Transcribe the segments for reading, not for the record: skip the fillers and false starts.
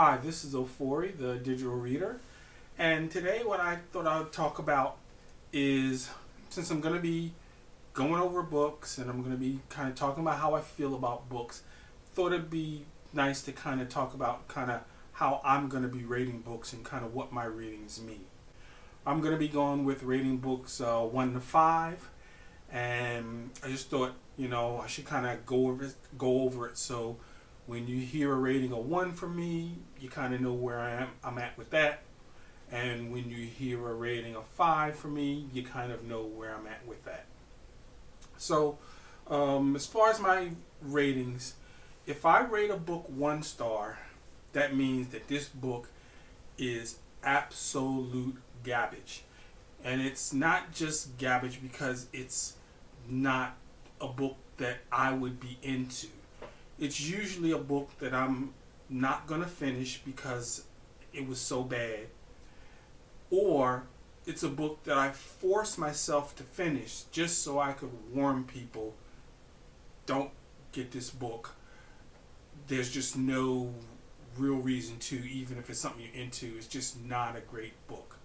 Hi, this is Ofori, the digital reader, and today what I thought I would talk about is, since I'm going to be going over books and I'm going to be kind of talking about how I feel about books, thought it'd be nice to kind of talk about kind of how I'm going to be rating books and kind of what my ratings mean. I'm going to be going with rating books 1 to 5, and I just thought, I should kind of go over it so when you hear a rating of 1 from me, you kind of know where I'm at with that. And when you hear a rating of 5 from me, you kind of know where I'm at with that. So, as far as my ratings, if I rate a book 1 star, that means that this book is absolute garbage. And it's not just garbage because it's not a book that I would be into. It's usually a book that I'm not going to finish because it was so bad. Or it's a book that I force myself to finish just so I could warn people, don't get this book. There's just no real reason to, even if it's something you're into. It's just not a great book.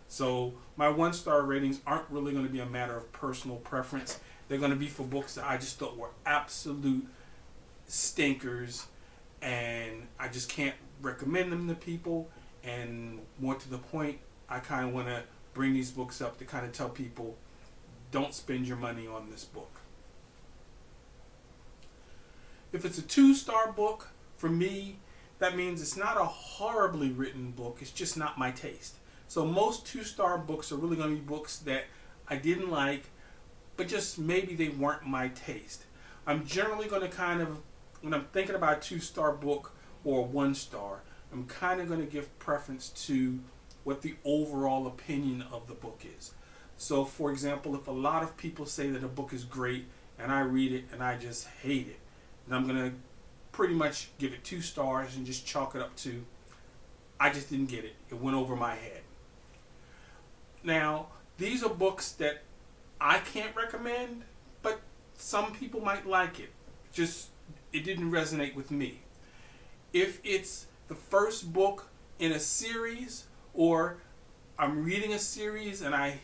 So my 1 star ratings aren't really going to be a matter of personal preference. They're going to be for books that I just thought were absolute stinkers, and I just can't recommend them to people. And more to the point, I kind of want to bring these books up to kind of tell people, don't spend your money on this book. If it's a 2-star book, for me, that means it's not a horribly written book. It's just not my taste. So most 2-star books are really going to be books that I didn't like, but just maybe they weren't my taste. I'm generally going to kind of, when I'm thinking about a 2-star book or a 1 star, I'm kind of going to give preference to what the overall opinion of the book is. So, for example, if a lot of people say that a book is great and I read it and I just hate it, then I'm going to pretty much give it 2 stars and just chalk it up to, I just didn't get it. It went over my head. Now, these are books that I can't recommend, but some people might like it. Just, it didn't resonate with me. If it's the first book in a series, or I'm reading a series and I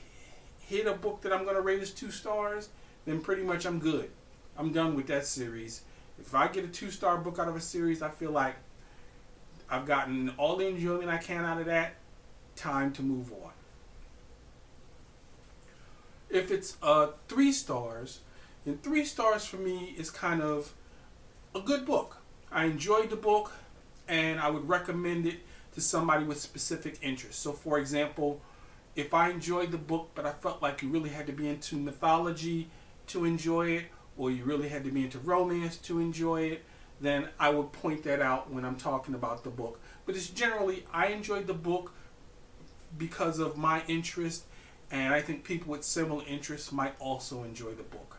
hit a book that I'm going to rate as 2 stars, then pretty much I'm good. I'm done with that series. If I get a 2-star book out of a series, I feel like I've gotten all the enjoyment I can out of that. Time to move on. If it's 3 stars, then 3 stars for me is kind of a good book. I enjoyed the book, and I would recommend it to somebody with specific interests. So, for example, if I enjoyed the book, but I felt like you really had to be into mythology to enjoy it, or you really had to be into romance to enjoy it, then I would point that out when I'm talking about the book. But it's generally, I enjoyed the book because of my interest, and I think people with similar interests might also enjoy the book.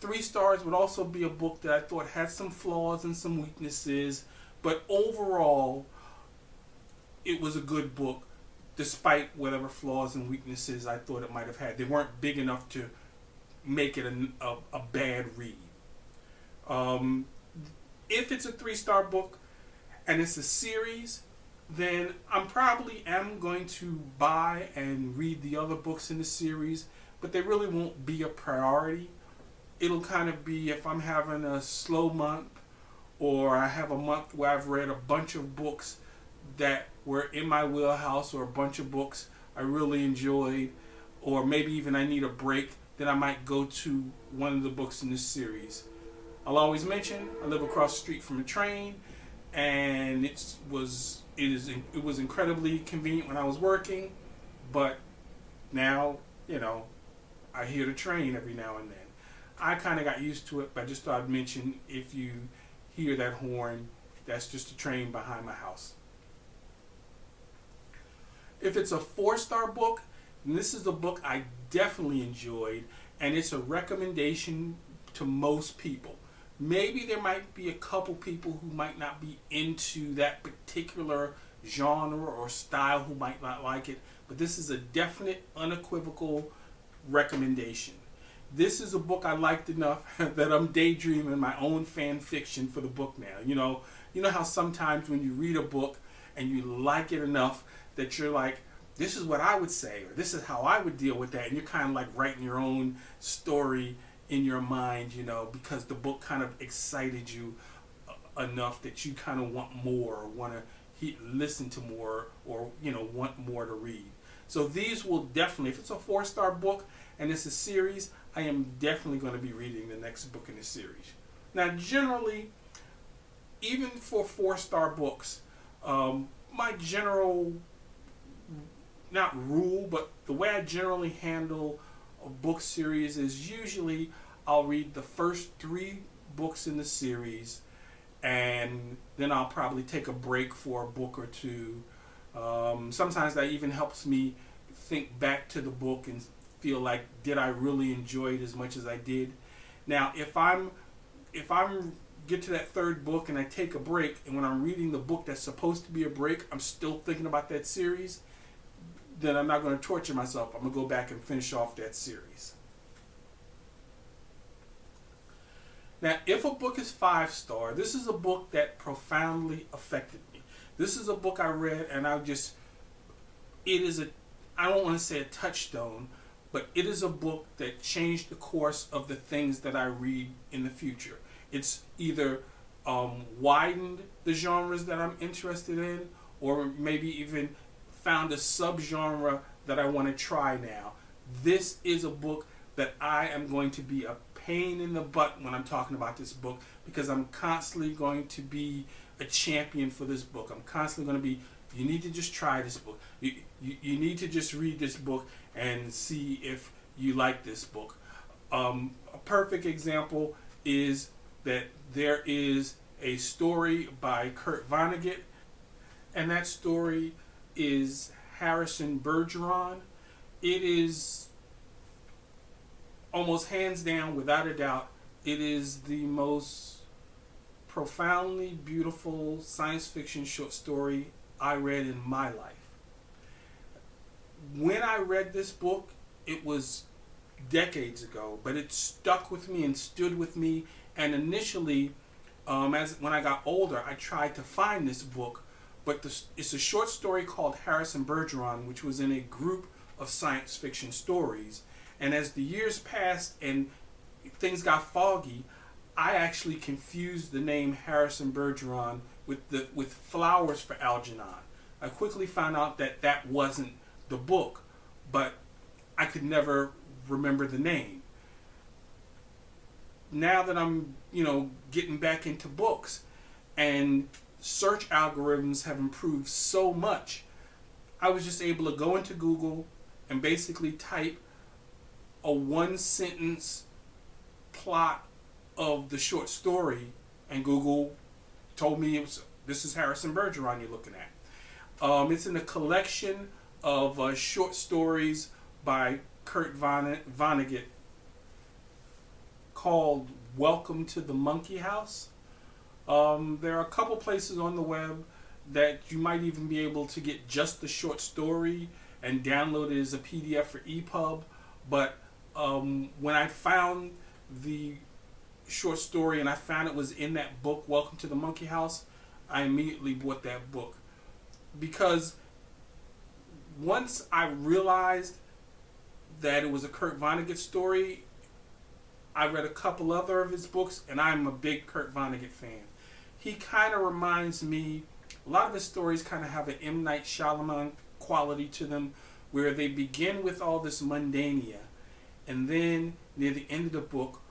3 stars would also be a book that I thought had some flaws and some weaknesses, but overall, it was a good book, despite whatever flaws and weaknesses I thought it might have had. They weren't big enough to make it a bad read. If it's a 3-star book and it's a series, then I'm probably going to buy and read the other books in the series, but they really won't be a priority. It'll kind of be if I'm having a slow month, or I have a month where I've read a bunch of books that were in my wheelhouse, or a bunch of books I really enjoyed, or maybe even I need a break, then I might go to one of the books in this series. I'll always mention I live across the street from a train, and it was incredibly convenient when I was working, but now, I hear the train every now and then. I kind of got used to it, but I just thought I'd mention, if you hear that horn, that's just a train behind my house. If it's a 4-star book, then this is a book I definitely enjoyed, and it's a recommendation to most people. Maybe there might be a couple people who might not be into that particular genre or style who might not like it, but this is a definite, unequivocal recommendation. This is a book I liked enough that I'm daydreaming my own fan fiction for the book now. You know how sometimes when you read a book and you like it enough that you're like, this is what I would say, or this is how I would deal with that, and you're kind of like writing your own story in your mind, because the book kind of excited you enough that you kind of want more, or want to listen to more, or want more to read. So these will definitely, if it's a 4-star book and it's a series, I am definitely going to be reading the next book in the series. Now, generally, even for 4-star books, my general, not rule, but the way I generally handle a book series is usually I'll read the first 3 books in the series, and then I'll probably take a break for a book or two. Sometimes that even helps me think back to the book and feel like, did I really enjoy it as much as I did? Now, if I'm get to that 3rd book and I take a break, and when I'm reading the book that's supposed to be a break, I'm still thinking about that series, then I'm not going to torture myself. I'm going to go back and finish off that series. Now, if a book is 5-star, this is a book that profoundly affected me. This is a book I read, and I don't want to say a touchstone, but it is a book that changed the course of the things that I read in the future. It's either widened the genres that I'm interested in, or maybe even found a subgenre that I want to try now. This is a book that I am going to be a pain in the butt when I'm talking about this book, because I'm constantly going to be a champion for this book. I'm constantly going to be, you need to just try this book. You need to just read this book and see if you like this book. A perfect example is that there is a story by Kurt Vonnegut, and that story is Harrison Bergeron. It is almost hands down, without a doubt, it is the most profoundly beautiful science fiction short story I read in my life. When I read this book, it was decades ago, but it stuck with me and stood with me. And initially, when I got older, I tried to find this book, but it's a short story called Harrison Bergeron, which was in a group of science fiction stories. And as the years passed and things got foggy, I actually confused the name Harrison Bergeron with Flowers for Algernon. I quickly found out that that wasn't the book, but I could never remember the name. Now that I'm, getting back into books, and search algorithms have improved so much, I was just able to go into Google and basically type a 1-sentence plot of the short story, and Google told me this is Harrison Bergeron you're looking at. It's in a collection of short stories by Kurt Vonnegut called Welcome to the Monkey House. There are a couple places on the web that you might even be able to get just the short story and download it as a PDF for EPUB. But when I found the short story and I found it was in that book, Welcome to the Monkey House, I immediately bought that book. Because once I realized that it was a Kurt Vonnegut story, I read a couple other of his books, and I'm a big Kurt Vonnegut fan. He kind of reminds me, a lot of his stories kind of have an M. Night Shyamalan quality to them, where they begin with all this mundania, and then near the end of the book,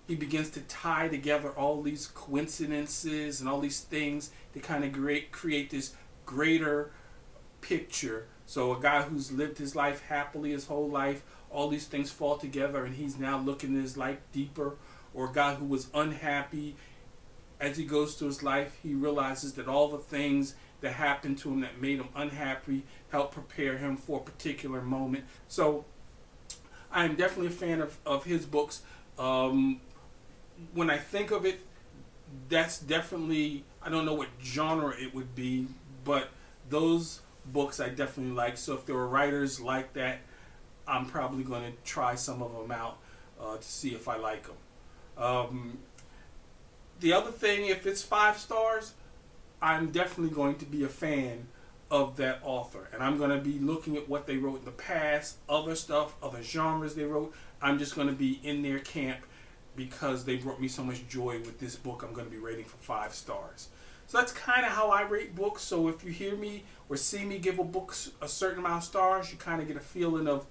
he begins to tie together all these coincidences and all these things to kind of create this greater picture. So a guy who's lived his life happily his whole life, all these things fall together and he's now looking at his life deeper. Or a guy who was unhappy, as he goes through his life, he realizes that all the things that happened to him that made him unhappy helped prepare him for a particular moment. So I am definitely a fan of his books. When I think of it, that's definitely, I don't know what genre it would be, but those books I definitely like. So if there were writers like that, I'm probably going to try some of them out to see if I like them. The other thing, if it's 5 stars, I'm definitely going to be a fan of that author, and I'm going to be looking at what they wrote in the past, other stuff, other genres they wrote. I'm just going to be in their camp because they brought me so much joy with this book. I'm going to be rating for 5 stars. So that's kind of how I rate books. So if you hear me or see me give a book a certain amount of stars, you kind of get a feeling of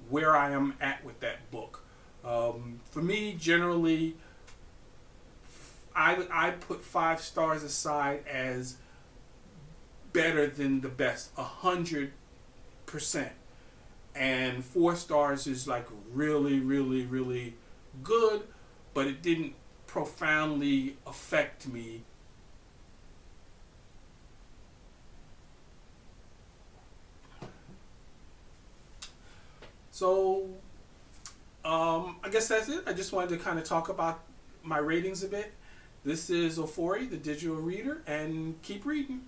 where I am at with that book. For me, generally, I put 5 stars aside as better than the best, 100%. And 4 stars is like really, really, really good, but it didn't profoundly affect me. So, I guess that's it. I just wanted to kind of talk about my ratings a bit. This is Ofori, the digital reader, and keep reading.